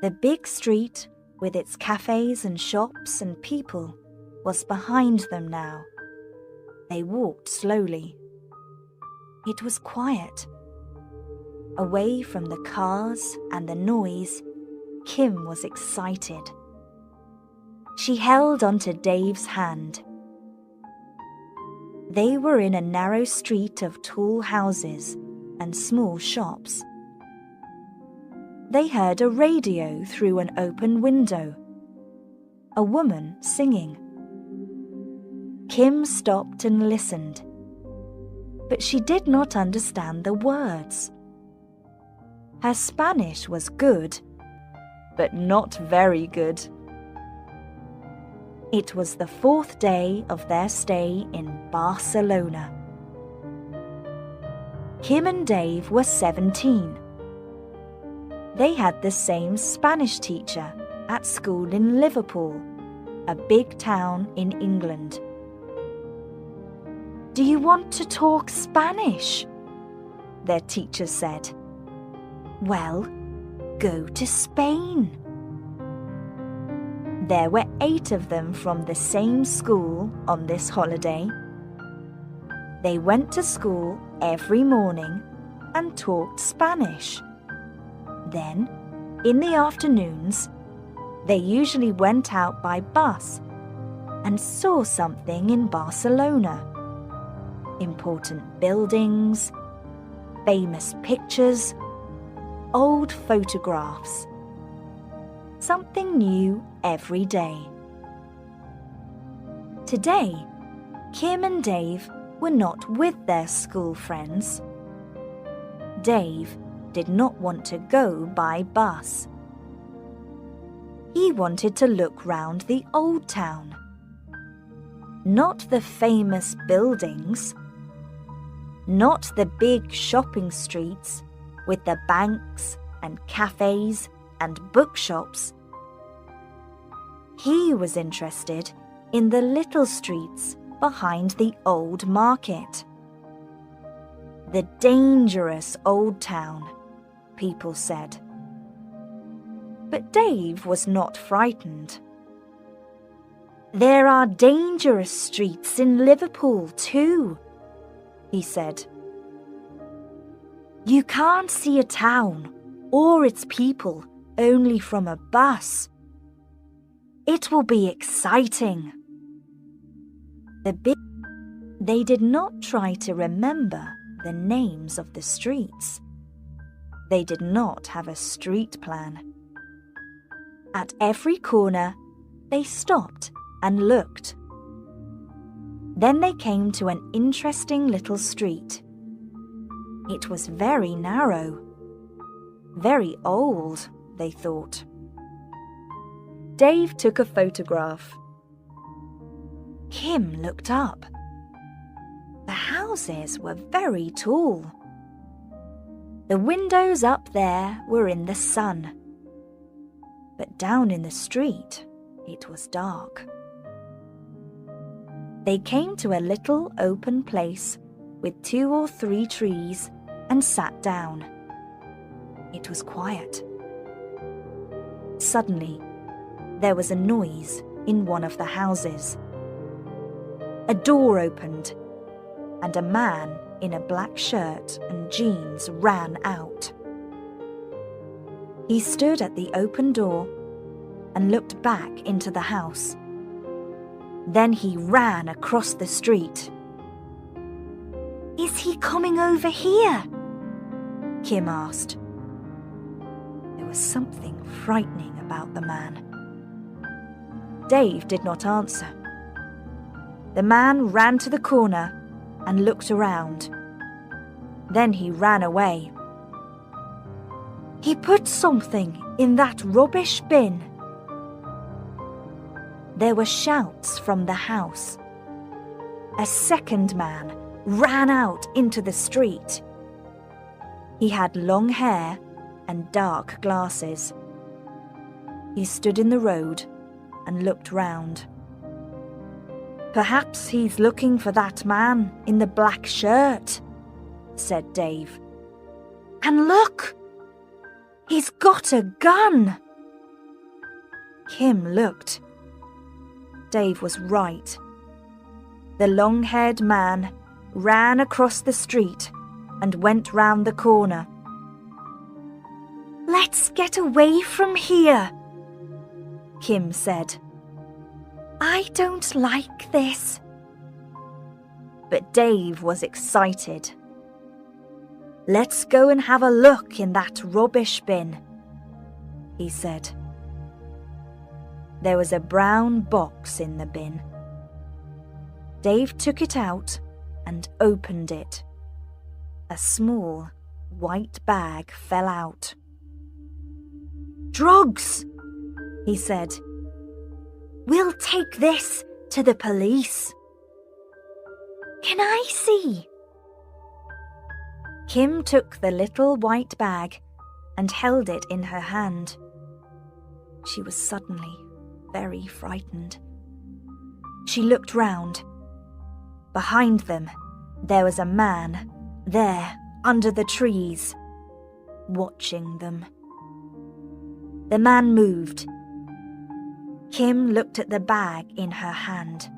The big street, with its cafes and shops and people, was behind them now. They walked slowly. It was quiet. Away from the cars and the noise, Kim was excited. She held onto Dave's hand. They were in a narrow street of tall houses and small shops. They heard a radio through an open window. A woman singing. Kim stopped and listened, but she did not understand the words. Her Spanish was good, but not very good. It was the 4th day of their stay in Barcelona. Kim and Dave were 17. They had the same Spanish teacher at school in Liverpool, a big town in England. "Do you want to talk Spanish?" their teacher said. "Well, go to Spain." There were 8 of them from the same school on this holiday. They went to school every morning and talked Spanish. Then, in the afternoons, they usually went out by bus and saw something in Barcelona. Important buildings, famous pictures, old photographs. Something new every day. Today, Kim and Dave were not with their school friends. Dave did not want to go by bus. He wanted to look round the old town. Not the famous buildings, not the big shopping streets with the banks and cafes and bookshops. He was interested in the little streets behind the old market. The dangerous old town, people said. But Dave was not frightened. "There are dangerous streets in Liverpool too," he said. "You can't see a town or its people only from a bus. It will be exciting." They did not try to remember the names of the streets. They did not have a street plan. At every corner, they stopped and looked. Then they came to an interesting little street. It was very narrow, very old, they thought. Dave took a photograph. Kim looked up. The houses were very tall. The windows up there were in the sun. But down in the street, it was dark. They came to a little open place with 2 or 3 trees and sat down. It was quiet. Suddenly, there was a noise in one of the houses. A door opened, and a man in a black shirt and jeans ran out. He stood at the open door and looked back into the house. Then he ran across the street. "Is he coming over here?" Kim asked. There was something frightening about the man. Dave did not answer. The man ran to the corner and looked around. Then he ran away. "He put something in that rubbish bin." There were shouts from the house. A second man ran out into the street. He had long hair and dark glasses. He stood in the road and looked round. "Perhaps he's looking for that man in the black shirt," said Dave. "And look! He's got a gun!" Kim looked. Dave was right. The long-haired man ran across the street and went round the corner. "Let's get away from here," Kim said. "I don't like this." But Dave was excited. "Let's go and have a look in that rubbish bin," he said. There was a brown box in the bin. Dave took it out and opened it. A small white bag fell out. "Drugs," he said. "We'll take this to the police." "Can I see?" Kim took the little white bag and held it in her hand. She was suddenly very frightened. She looked round. Behind them, there was a man, there, under the trees, watching them. The man moved. Kim looked at the bag in her hand.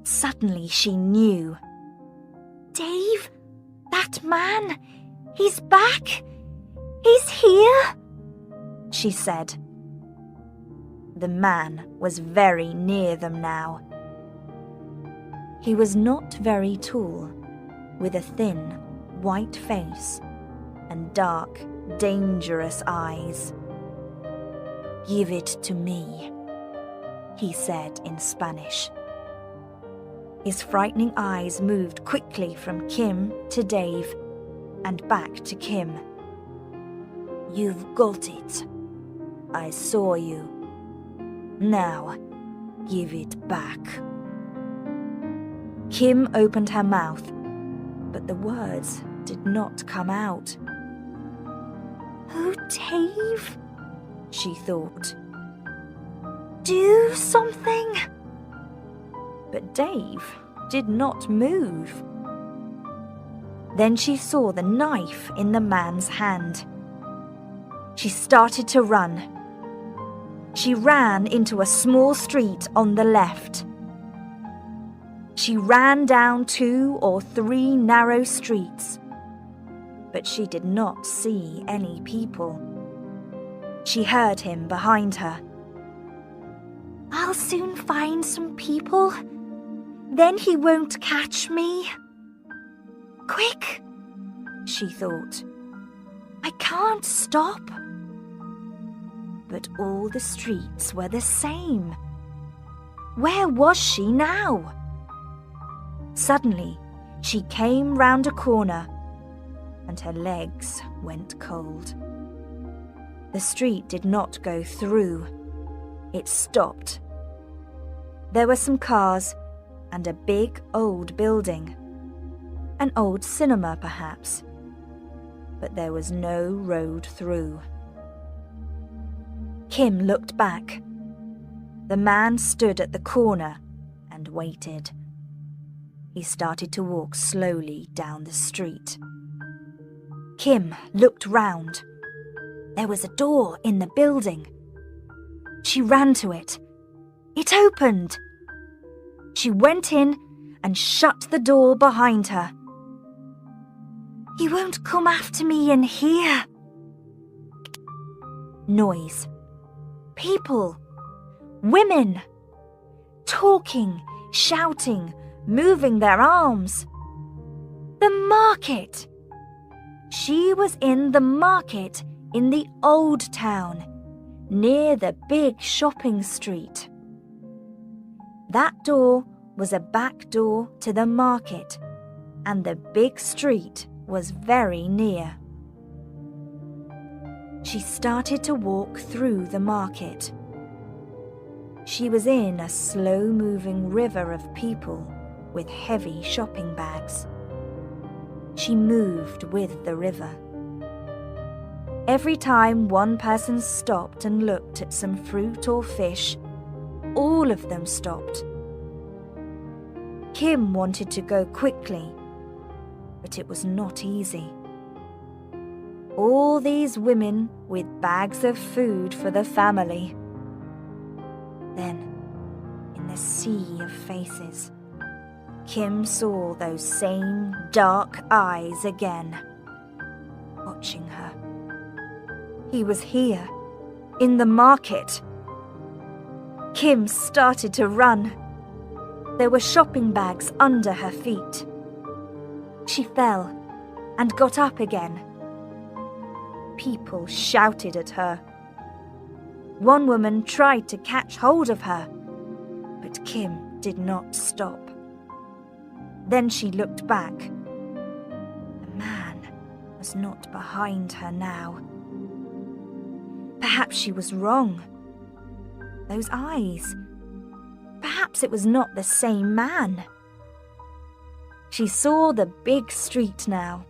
Suddenly she knew. "Dave, that man, he's back! He's here!" she said. The man was very near them now. He was not very tall, with a thin, white face and dark, dangerous eyes. "Give it to me," he said in Spanish. His frightening eyes moved quickly from Kim to Dave and back to Kim. "You've got it. I saw you. Now, give it back." Kim opened her mouth, but the words did not come out. "Oh, Dave," she thought. "Do something." But Dave did not move. Then she saw the knife in the man's hand. She started to run. She ran into a small street on the left. She ran down 2 or 3 narrow streets, but she did not see any people. She heard him behind her. "I'll soon find some people. Then he won't catch me." "Quick," she thought. "I can't stop." But all the streets were the same. Where was she now? Suddenly, she came round a corner, and her legs went cold. The street did not go through. It stopped. There were some cars and a big old building. An old cinema, perhaps. But there was no road through. Kim looked back. The man stood at the corner and waited. He started to walk slowly down the street. Kim looked round. There was a door in the building. She ran to it. It opened. She went in and shut the door behind her. "He won't come after me in here." Noise. People. Women. Talking, shouting, moving their arms. The market. She was in the market in the old town, near the big shopping street. That door was a back door to the market, and the big street was very near. She started to walk through the market. She was in a slow-moving river of people with heavy shopping bags. She moved with the river. Every time one person stopped and looked at some fruit or fish, all of them stopped. Kim wanted to go quickly, but it was not easy. All these women with bags of food for the family. Then, in the sea of faces, Kim saw those same dark eyes again, watching her. He was here, in the market. Kim started to run. There were shopping bags under her feet. She fell and got up again. People shouted at her. One woman tried to catch hold of her, but Kim did not stop. Then she looked back. The man was not behind her now. Perhaps she was wrong. Those eyes. Perhaps it was not the same man. She saw the big street now.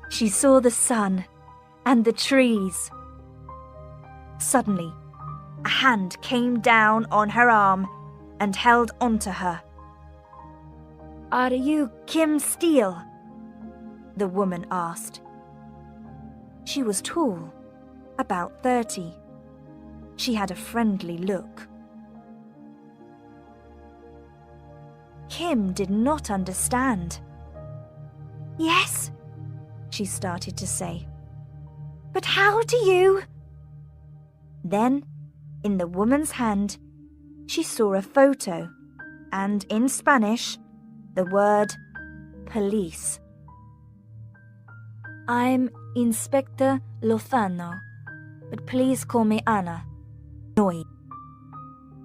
She saw the sun and the trees. Suddenly, a hand came down on her arm and held onto her. "Are you Kim Steele?" the woman asked. She was tall, about 30. She had a friendly look. Kim did not understand. "Yes," she started to say. "But how do you—" Then, in the woman's hand, she saw a photo, and in Spanish, the word police. "I'm Inspector Lozano, but please call me Anna."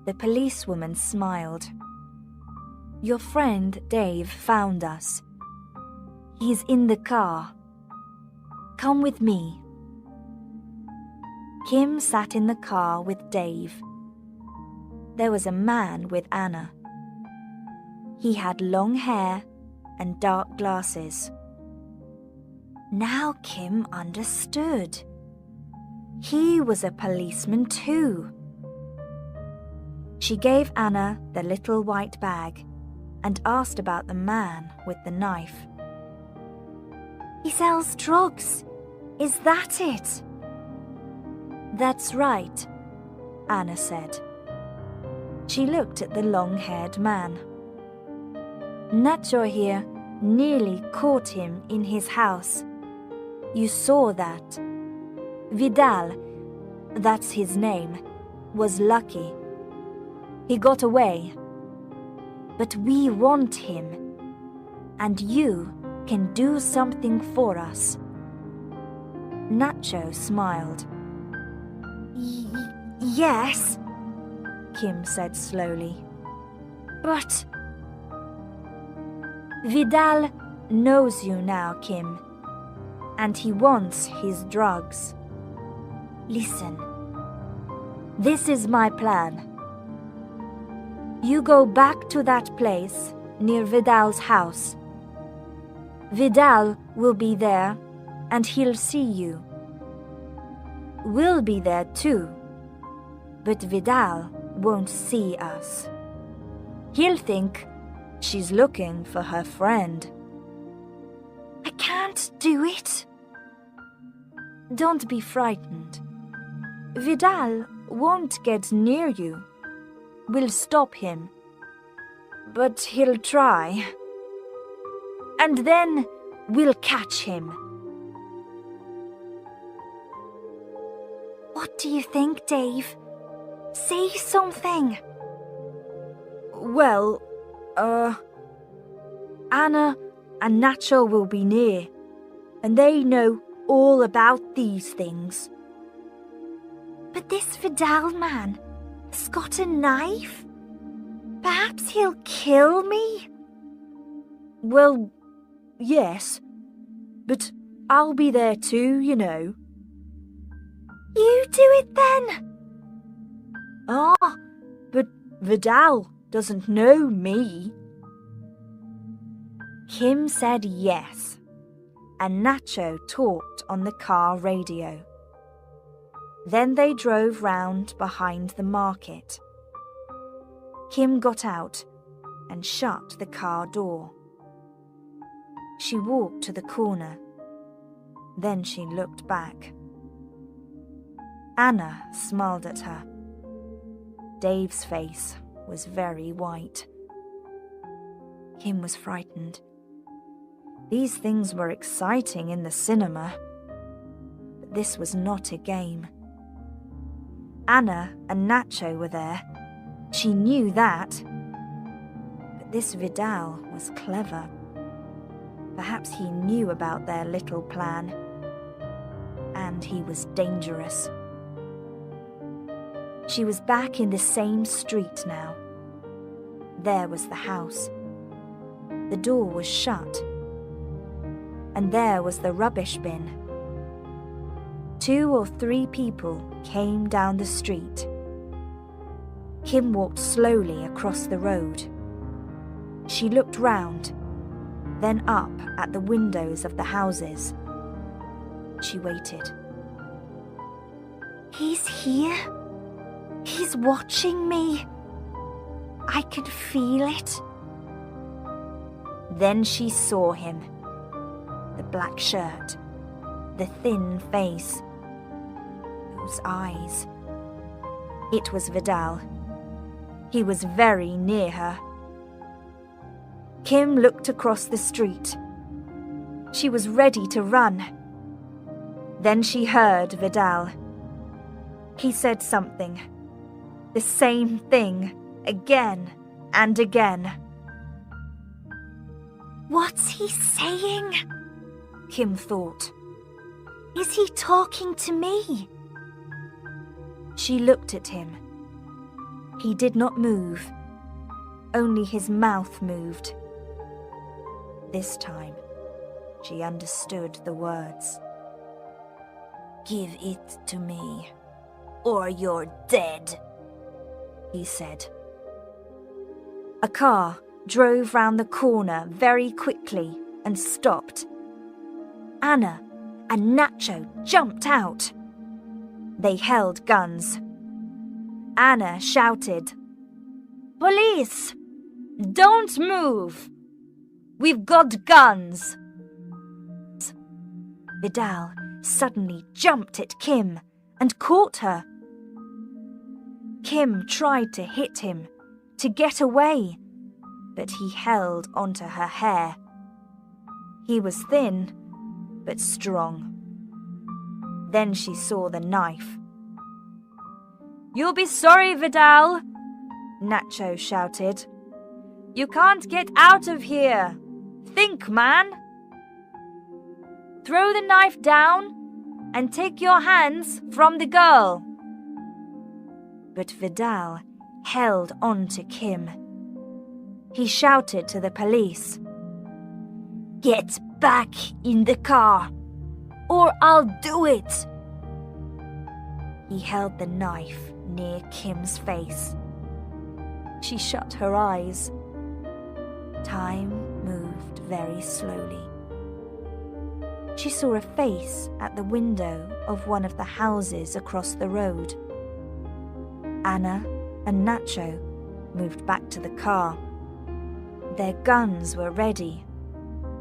The policewoman smiled. "Your friend Dave found us. He's in the car. Come with me." Kim sat in the car with Dave. There was a man with Anna. He had long hair and dark glasses. Now Kim understood. He was a policeman too. She gave Anna the little white bag and asked about the man with the knife. "He sells drugs. Is that it?" "That's right," Anna said. She looked at the long-haired man. "Nacho here nearly caught him in his house. You saw that. Vidal, that's his name, was lucky. He got away. But we want him, and you can do something for us." Nacho smiled. Yes," Kim said slowly. "But—" "Vidal knows you now, Kim, and he wants his drugs. Listen, this is my plan. You go back to that place near Vidal's house. Vidal will be there, and he'll see you. We'll be there too, but Vidal won't see us. He'll think she's looking for her friend." "I can't do it." "Don't be frightened. Vidal won't get near you. We'll stop him. But he'll try. And then we'll catch him." "What do you think, Dave? Say something." "Well, Anna and Nacho will be near, and they know all about these things." "But this Vidal man has got a knife. Perhaps he'll kill me." "Well, yes, but I'll be there too, you know." "You do it then." "Ah, but Vidal doesn't know me." Kim said yes, and Nacho talked on the car radio. Then they drove round behind the market. Kim got out and shut the car door. She walked to the corner. Then she looked back. Anna smiled at her. Dave's face was very white. Kim was frightened. These things were exciting in the cinema, but this was not a game. Anna and Nacho were there. She knew that. But this Vidal was clever. Perhaps he knew about their little plan. And he was dangerous. She was back in the same street now. There was the house. The door was shut. And there was the rubbish bin. 2 or 3 people came down the street. Kim walked slowly across the road. She looked round, then up at the windows of the houses. She waited. He's here. He's watching me. I can feel it. Then she saw him. The black shirt, the thin face, those eyes. It was Vidal. He was very near her. Kim looked across the street. She was ready to run. Then she heard Vidal. He said something. The same thing, again and again. What's he saying? Kim thought. Is he talking to me? She looked at him. He did not move. Only his mouth moved. This time, she understood the words. Give it to me, or you're dead, he said. A car drove round the corner very quickly and stopped. Anna and Nacho jumped out. They held guns. Anna shouted, "Police! Don't move! We've got guns!" Vidal suddenly jumped at Kim and caught her. Kim tried to hit him, to get away, but he held onto her hair. He was thin, but strong. Then she saw the knife. "You'll be sorry, Vidal," Nacho shouted. "You can't get out of here. Think, man. Throw the knife down and take your hands from the girl." But Vidal held on to Kim. He shouted to the police, "Get back in the car, or I'll do it." He held the knife near Kim's face. She shut her eyes. Time moved very slowly. She saw a face at the window of one of the houses across the road. Anna and Nacho moved back to the car. Their guns were ready,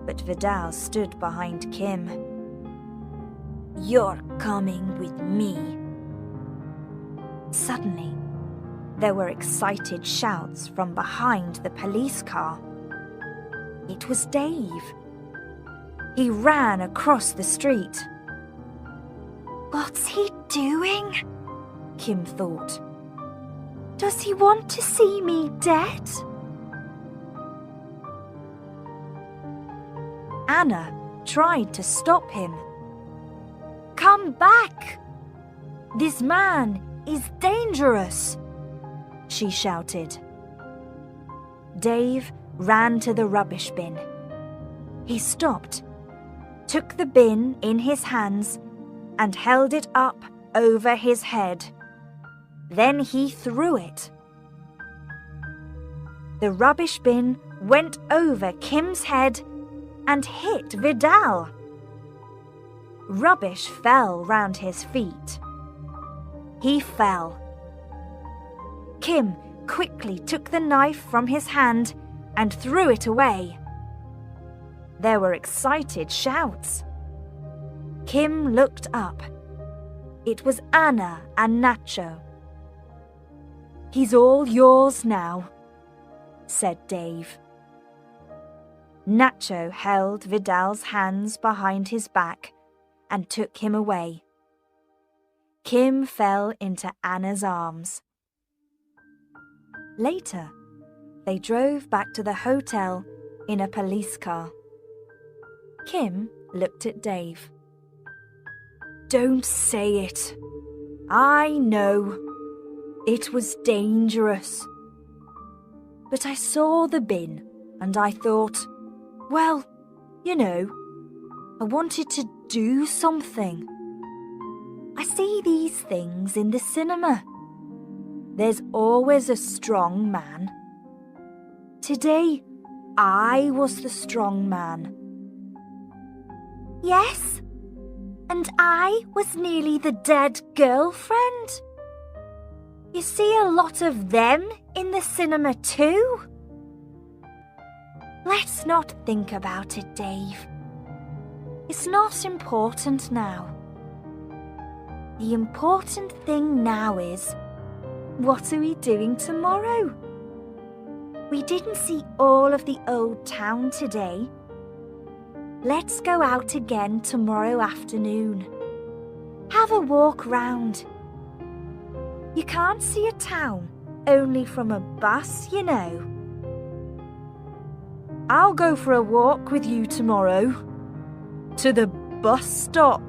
but Vidal stood behind Kim. "You're coming with me." Suddenly, there were excited shouts from behind the police car. It was Dave. He ran across the street. What's he doing? Kim thought. Does he want to see me dead? Anna tried to stop him. Come back! This man is dangerous, she shouted. Dave ran to the rubbish bin. He stopped, took the bin in his hands, and held it up over his head. Then he threw it. The rubbish bin went over Kim's head and hit Vidal. Rubbish fell round his feet. He fell. Kim quickly took the knife from his hand and threw it away. There were excited shouts. Kim looked up. It was Anna and Nacho. He's all yours now," said Dave. Nacho held Vidal's hands behind his back and took him away. Kim fell into Anna's arms. Later, they drove back to the hotel in a police car. Kim looked at Dave. "Don't say it. I know. It was dangerous. But I saw the bin and I thought, well, you know, I wanted to do something. I see these things in the cinema. There's always a strong man. Today, I was the strong man." "Yes, and I was nearly the dead girlfriend. You see a lot of them in the cinema too." "Let's not think about it, Dave. It's not important now. The important thing now is, what are we doing tomorrow? We didn't see all of the old town today. Let's go out again tomorrow afternoon. Have a walk round. You can't see a town only from a bus, you know." "I'll go for a walk with you tomorrow. To the bus stop."